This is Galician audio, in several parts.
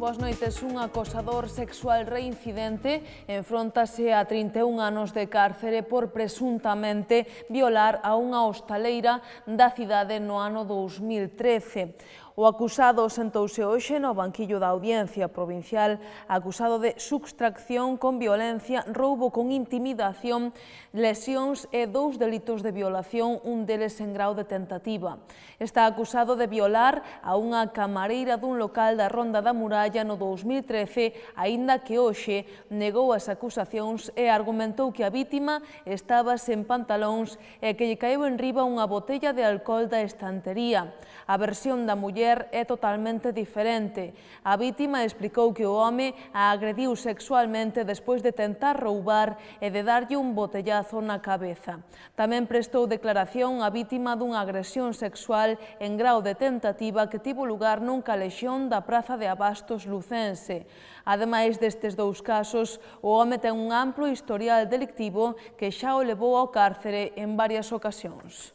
Boas noites. Un acosador sexual reincidente enfróntase a 31 anos de cárcere por presuntamente violar a unha hostaleira da cidade no ano 2013. O acusado sentouse hoxe no banquillo da Audiencia Provincial acusado de subtracción con violencia, roubo con intimidación, lesións e 2 delitos de violación, un deles en grau de tentativa. Está acusado de violar a unha camareira dun local da Ronda da Muralla no 2013, aínda que hoxe negou as acusacións e argumentou que a vítima estaba sen pantalóns e que lle caeu enriba unha botella de alcohol da estantería. A versión da muller é totalmente diferente. A vítima explicou que o home a agrediu sexualmente despois de tentar roubar e de darlle un botellazo na cabeza. Tamén prestou declaración a vítima dunha agresión sexual en grau de tentativa que tivo lugar nun calexón da Praza de Abastos lucense. Ademais destes 2 casos, o home ten un amplo historial delictivo que xa o levou ao cárcere en varias ocasións.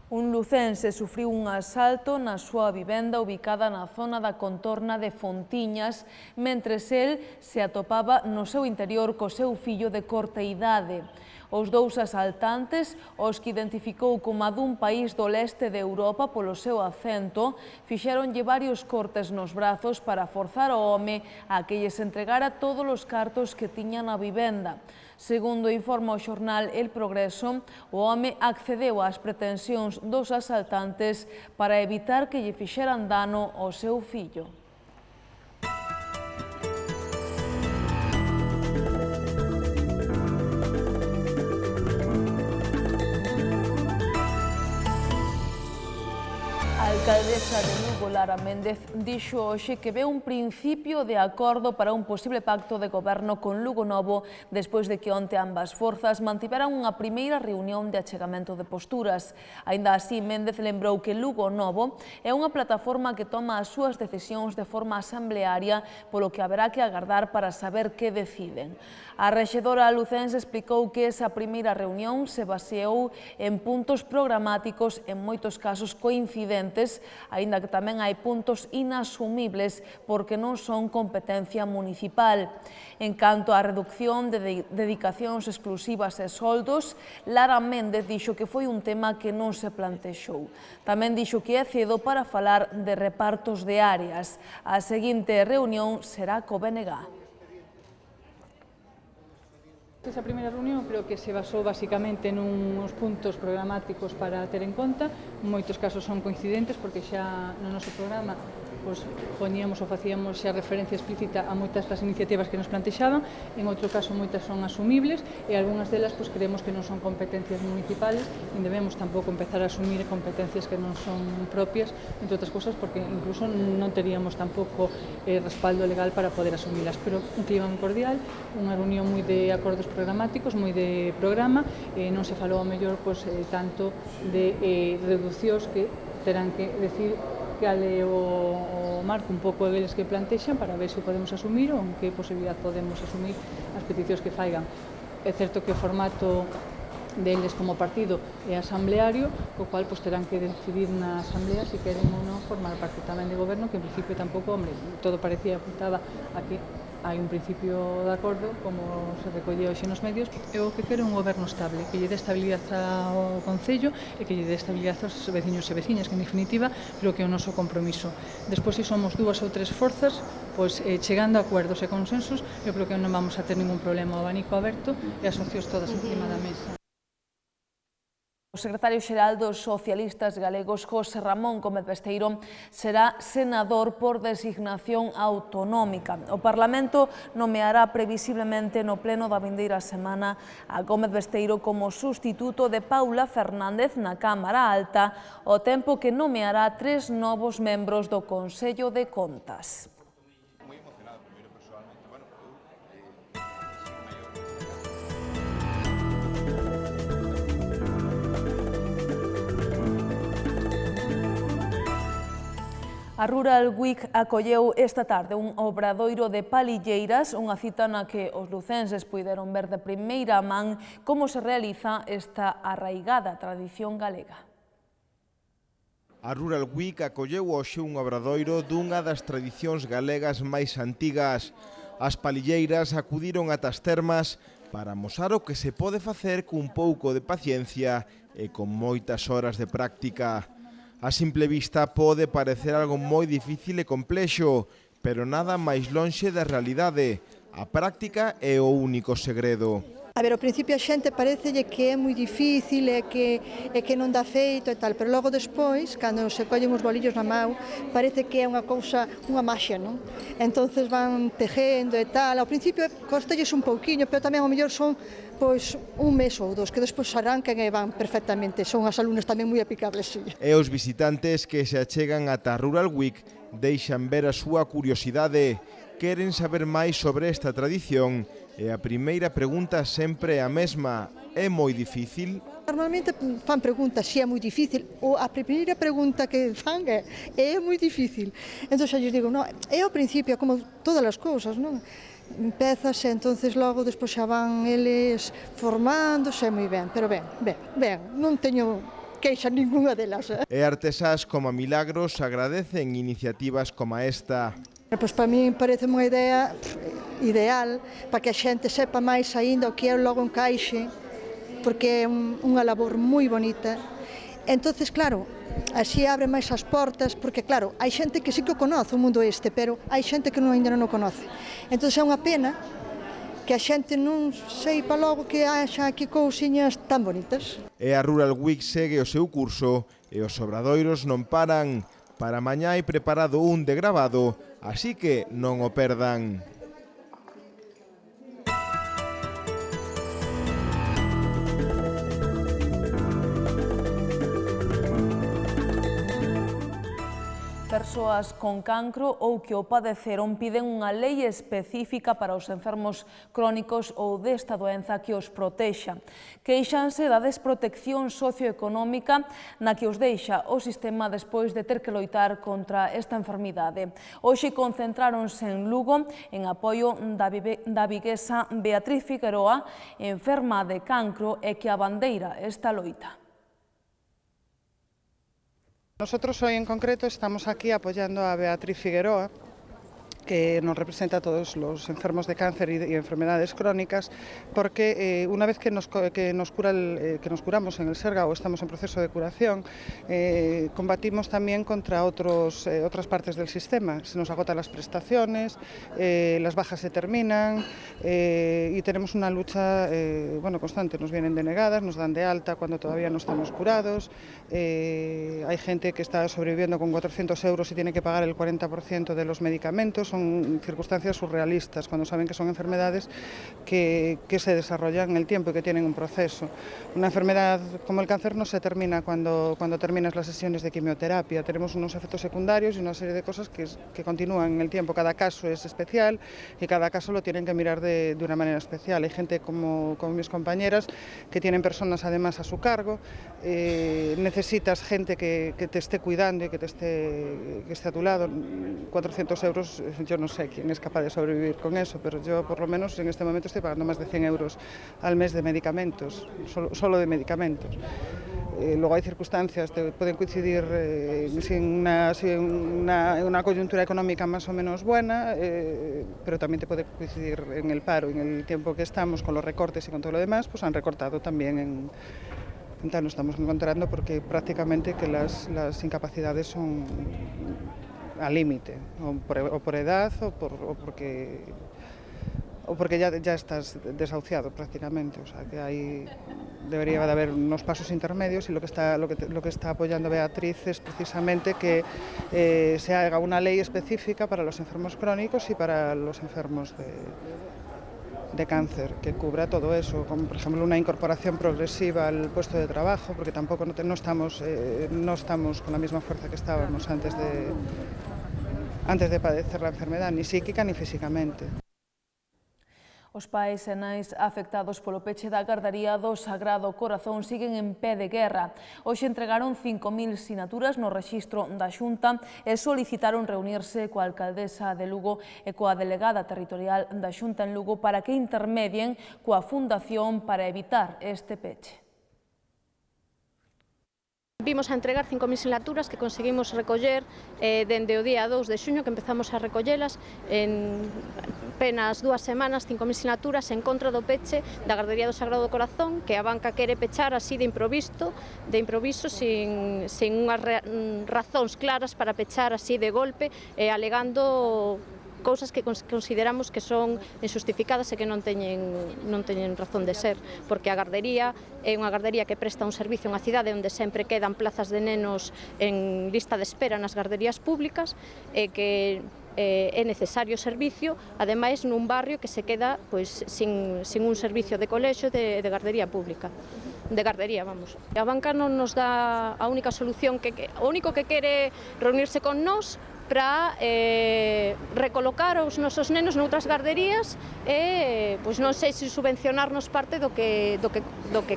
Un lucense sufriu un asalto na súa vivenda ubicada na zona da contorna de Fontiñas, mentres el se atopaba no seu interior co seu fillo de corta idade. Os 2 asaltantes, os que identificou como a dun país do leste de Europa polo seu acento, fixéronlle varios cortes nos brazos para forzar ao home a que lles entregara todos os cartos que tiña na vivenda. Segundo informa o xornal El Progreso, o home accedeu ás pretensións dos asaltantes para evitar que lle fixeran dano ao seu fillo. A alcaldesa de Lugo, Lara Méndez, dixo hoxe que ve un principio de acordo para un posible pacto de goberno con Lugo Novo despois de que onte ambas forzas mantiveran unha primeira reunión de achegamento de posturas. Aínda así, Méndez lembrou que Lugo Novo é unha plataforma que toma as súas decisións de forma asamblearia, polo que haberá que agardar para saber que deciden. A rexedora lucense explicou que esa primeira reunión se baseou en puntos programáticos, en moitos casos coincidentes, aínda que tamén hai puntos inasumibles porque non son competencia municipal. En canto á reducción de dedicacións exclusivas e soldos, Lara Méndez dixo que foi un tema que non se plantexou. Tamén dixo que é cedo para falar de repartos de áreas. A seguinte reunión será co BNG. Esa primeira reunión creo que se basou basicamente nuns puntos programáticos para ter en conta. En moitos casos son coincidentes porque xa no noso programa poñíamos ou facíamos xa referencia explícita a moitas das iniciativas que nos plantexaban, en outro caso moitas son asumibles e algunhas delas creemos que non son competencias municipales e debemos tampouco empezar a asumir competencias que non son propias, entre outras cousas porque incluso non teríamos tampouco respaldo legal para poder asumilas, pero un clima moi cordial, unha reunión moi de acordos programáticos, moi de programa, non se falou ao mellor tanto de reducións que terán que decir cal é o marco un pouco deles que plantexan para ver se podemos asumir ou en que posibilidad podemos asumir as peticións que faigan. É certo que o formato deles como partido é asambleario, o cual terán que decidir na asamblea se queren ou non formar parte tamén de goberno, que en principio tampouco, todo parecía apuntaba a que hai un principio de acordo, como se recollía hoxe nos medios. Eu o que quero é un goberno estable, que lle dé estabilidade ao Concello e que lle dé estabilidade aos veciños e veciñas, que en definitiva creo que é o noso compromiso. Despois, se somos 2 ou 3 forzas, chegando a acuerdos e consensos, eu creo que non vamos a ter ningún problema, o abanico aberto e as opcións todas encima da mesa. O secretario xeral dos socialistas galegos, José Ramón Gómez Besteiro, será senador por designación autonómica. O Parlamento nomeará previsiblemente no pleno da vindeira semana a Gómez Besteiro como sustituto de Paula Fernández na Cámara Alta, ao tempo que nomeará 3 novos membros do Consello de Contas. A Rural Week acolleu esta tarde un obradoiro de palilleiras, unha cita na que os lucenses puideron ver de primeira man como se realiza esta arraigada tradición galega. A Rural Week acolleu hoxe un obradoiro dunha das tradicións galegas máis antigas. As palilleiras acudiron ata as termas para amosar o que se pode facer cun pouco de paciencia e con moitas horas de práctica. A simple vista pode parecer algo moi difícil e complexo, pero nada máis lonxe da realidade. A práctica é o único segredo. A ver, ao principio a xente parecelle que é moi difícil e que non dá feito e tal, pero logo despois, cando se collen os bolillos na mão, parece que é unha cousa, unha maxia, non? Entonces van tejendo e tal, ao principio costelles un pouquiño, pero tamén ao mellor son pois un mes ou dos, que despois arrancan e van perfectamente, son as alumnas tamén moi aplicables, sí. E os visitantes que se achegan ata Rural Week deixan ver a súa curiosidade, queren saber máis sobre esta tradición. E a primeira pregunta sempre é a mesma, é moi difícil? Normalmente fan preguntas se é moi difícil, ou a primeira pregunta que fan é moi difícil. Entón xa lles digo, no, é ao principio, como todas as cousas, non? Empezas e entonces logo despois xa van eles formándose moi ben, pero ben, non teño queixa ninguna delas. E artesás como a Milagros agradecen iniciativas como esta. Pois para mí parece unha idea ideal para que a xente sepa máis aínda o que é logo un caixe, porque é unha labor moi bonita. Entonces, claro, así abre máis as portas, porque claro, hai xente que sí que o conoce o mundo este, pero hai xente que ainda non o conoce. Entón é unha pena que a xente non seipa logo que haxa aquí cousiñas tan bonitas. E a Rural Week segue o seu curso e os obradoiros non paran. Para mañá hai preparado un de gravado, así que non o perdan. Persoas con cancro ou que o padeceron piden unha lei específica para os enfermos crónicos ou desta doenza que os protexa. Queixanse da desprotección socioeconómica na que os deixa o sistema despois de ter que loitar contra esta enfermidade. Hoxe concentráronse en Lugo en apoio da viguesa Beatriz Figueroa, enferma de cancro e que abandeira esta loita. Nosotros hoy en concreto estamos aquí apoyando a Beatriz Figueroa, que nos representa a todos los enfermos de cáncer y enfermedades crónicas, porque una vez que nos curamos en el Serga o estamos en proceso de curación, combatimos también contra otras partes del sistema. Se nos agotan las prestaciones, las bajas se terminan y tenemos una lucha constante. Nos vienen denegadas, nos dan de alta cuando todavía no estamos curados. Hay gente que está sobreviviendo con 400 euros y tiene que pagar el 40% de los medicamentos. Son circunstancias surrealistas cuando saben que son enfermedades que se desarrollan en el tiempo y que tienen un proceso. Una enfermedad como el cáncer no se termina cuando terminas las sesiones de quimioterapia. Tenemos unos efectos secundarios y una serie de cosas que continúan en el tiempo. Cada caso es especial y cada caso lo tienen que mirar de una manera especial. Hay gente como mis compañeras que tienen personas además a su cargo. Necesitas gente que te esté cuidando y que esté a tu lado. 400 euros, yo no sé quién es capaz de sobrevivir con eso, pero yo por lo menos en este momento estoy pagando más de 100 euros al mes de medicamentos, solo de medicamentos. Luego hay circunstancias, pueden coincidir sin una coyuntura económica más o menos buena, pero también te puede coincidir en el paro, en el tiempo que estamos con los recortes y con todo lo demás, pues han recortado también Entonces nos estamos encontrando porque prácticamente que las incapacidades son al límite, o por edad o porque ya estás desahuciado prácticamente. O sea que debería de haber unos pasos intermedios y lo que está apoyando Beatriz es precisamente que se haga una ley específica para los enfermos crónicos y para los enfermos de cáncer, que cubra todo eso, como por ejemplo una incorporación progresiva al puesto de trabajo, porque tampoco no estamos con la misma fuerza que estábamos antes de padecer la enfermedad, ni psíquica ni físicamente. Os pais e nais afectados polo peche da gardaría do Sagrado Corazón siguen en pé de guerra. Hoxe entregaron 5.000 sinaturas no rexistro da Xunta e solicitaron reunirse coa alcaldesa de Lugo e coa delegada territorial da Xunta en Lugo para que intermedien coa Fundación para evitar este peche. vimos a entregar 5.000 sinaturas que conseguimos recoller dende o día 2 de xuño, que empezamos a recollelas en apenas 2 semanas, 5.000 sinaturas en contra do peche da Gardería do Sagrado Corazón, que a banca quere pechar así de improviso sin unhas razóns claras para pechar así de golpe, alegando cousas que consideramos que son injustificadas e que non teñen razón de ser, porque a gardería é unha gardería que presta un servicio en unha cidade onde sempre quedan plazas de nenos en lista de espera nas garderías públicas e que é necesario o servicio, ademais nun barrio que se queda sin un servicio de colexio de gardería pública. De gardería, vamos. A banca non nos dá a única solución, o único que quere reunirse con nós para recolocar os nosos nenos noutras garderías e non sei se subvencionarnos parte do que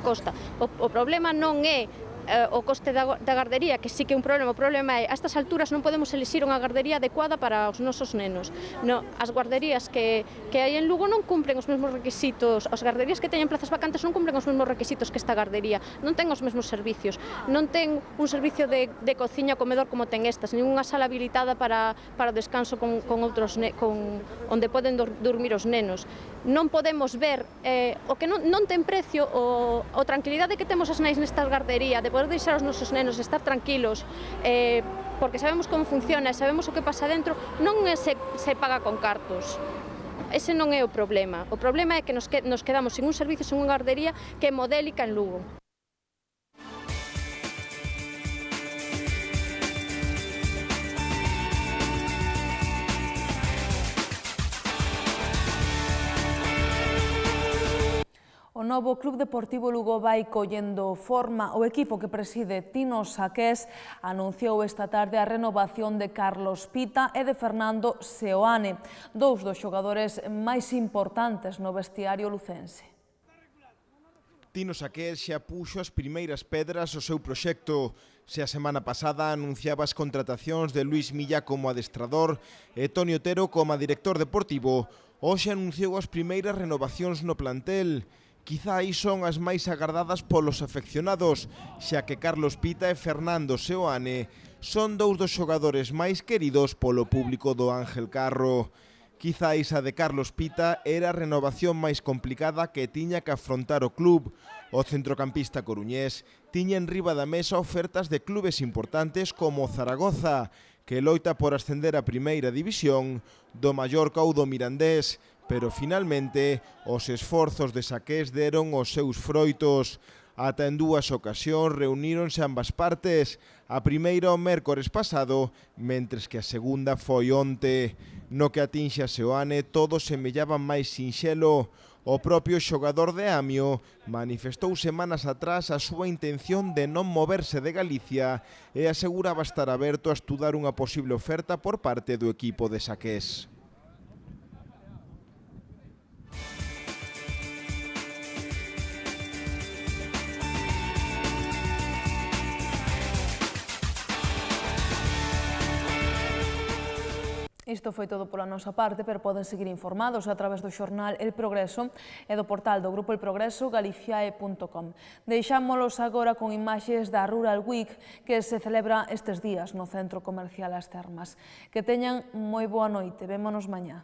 costa. O problema non é o coste da gardería, que sí que é un problema. O problema é, a estas alturas non podemos elixir unha gardería adecuada para os nosos nenos. As guarderías que hai en Lugo non cumplen os mesmos requisitos, as garderías que teñen plazas vacantes non cumplen os mesmos requisitos que esta gardería, non ten os mesmos servicios, non ten un servicio de cociña comedor como ten estas, nin unha sala habilitada para o descanso onde poden dormir os nenos. Non podemos ver o que non ten precio, a tranquilidade que temos as nais nesta gardería, de poder deixar os nosos nenos estar tranquilos, porque sabemos como funciona e sabemos o que pasa dentro, non se paga con cartos. Ese non é o problema. O problema é que nos quedamos sin un servicio, sin unha gardería que é modélica en Lugo. O novo Club Deportivo Lugo vai collendo forma. O equipo que preside Tino Saqués anunciou esta tarde a renovación de Carlos Pita e de Fernando Seoane, dous dos xogadores máis importantes no vestiario lucense. Tino Saqués xa puxo as primeiras pedras ao seu proxecto. Se a semana pasada anunciaba as contratacións de Luis Milla como adestrador e Toni Otero como director deportivo, hoxe anunciou as primeiras renovacións no plantel. Quizá aí son as máis agardadas polos afeccionados, xa que Carlos Pita e Fernando Seoane son dous dos xogadores máis queridos polo público do Ángel Carro. Quizá esa de Carlos Pita era a renovación máis complicada que tiña que afrontar o club. O centrocampista coruñés tiña en riba da mesa ofertas de clubes importantes como Zaragoza, que loita por ascender a primeira división, do Mallorca ou do Mirandés, pero finalmente os esforzos de Saqués deron os seus froitos. Ata en 2 ocasións reuníronse ambas partes, a primeira o mércores pasado, mentres que a segunda foi onte. No que atinxe a Seoane, todo semellaba máis sinxelo. O propio xogador de Amio manifestou semanas atrás a súa intención de non moverse de Galicia e aseguraba estar aberto a estudar unha posible oferta por parte do equipo de Saqués. Isto foi todo pola nosa parte, pero poden seguir informados a través do xornal El Progreso e do portal do Grupo El Progreso, galiciae.com. Deixámolos agora con imaxes da Rural Week que se celebra estes días no Centro Comercial As Termas. Que teñan moi boa noite, vémonos mañá.